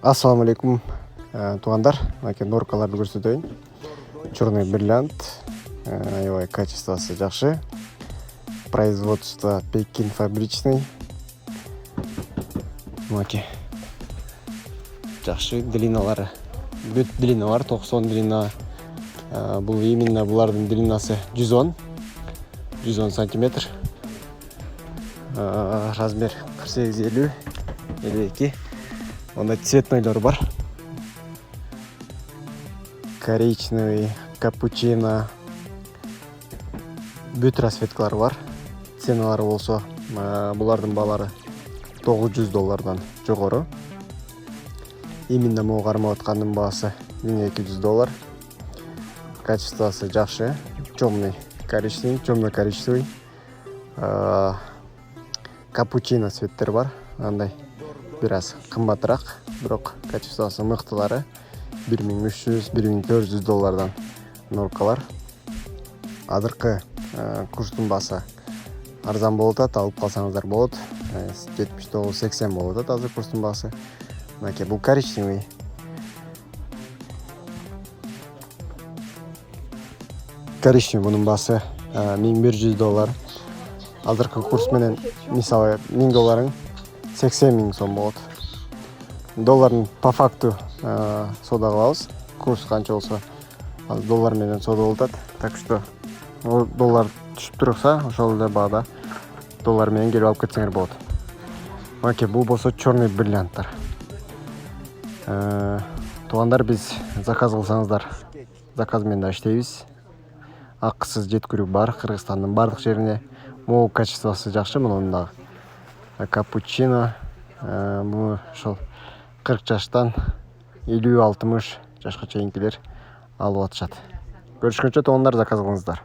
Ассаламу алейкум, туугандар. Мынакей норкаларды көрсөтөйүн. Черный бриллиант, аябай качествосы жакшы. Производство Пекин фабричный. Мынакей жакшы длиналары. Бүт длина бар, 90 длина. Бул именно булардын длинасы 110 сантиметр. Размер 48-50, 52. Онда цветнойлор бар. Коричневый, капучино. Бүт расцветкалар бар. Ценалары болсо, булардын баалары $900 жогору. Именно могу кармап аткандын баасы $1200. Качествосы жакшы. Темный коричневый. Капучино цветтер бар. Андай бир аз кымбатыраак, бирок качествосы мыктылары. $1300-1400 норкалар. Азыркы курстун баасы арзан болуп атат, алып калсаңыздар болот. 79-80 болуп атат азыр курстун баасы. Мынакей бул коричневый. Мунун баасы $1100. Азыркы курс менен мисалы $1000 80 000 сом болот. Долларын по факту соода кылабыз. Курс канча болсо азыр доллар менен соода болуп атат. Так что доллар түшүп турса, ошол эле баада доллар менен келип алып кетсеңер болот. Мынакей бул болсо черный бриллианттар. Туугандар, биз заказ кылсаңыздар, заказ менен да иштейбиз. Акысыз жеткирүү бар Кыргызстандын бардык жерине. Могу качествосы жакшы мунун дагы. Капучино бул ошол 40 жаштан 50-60 жашка чейинкилер алып атышат. Көрүшкөнчө туугандар, заказ кылыңыздар.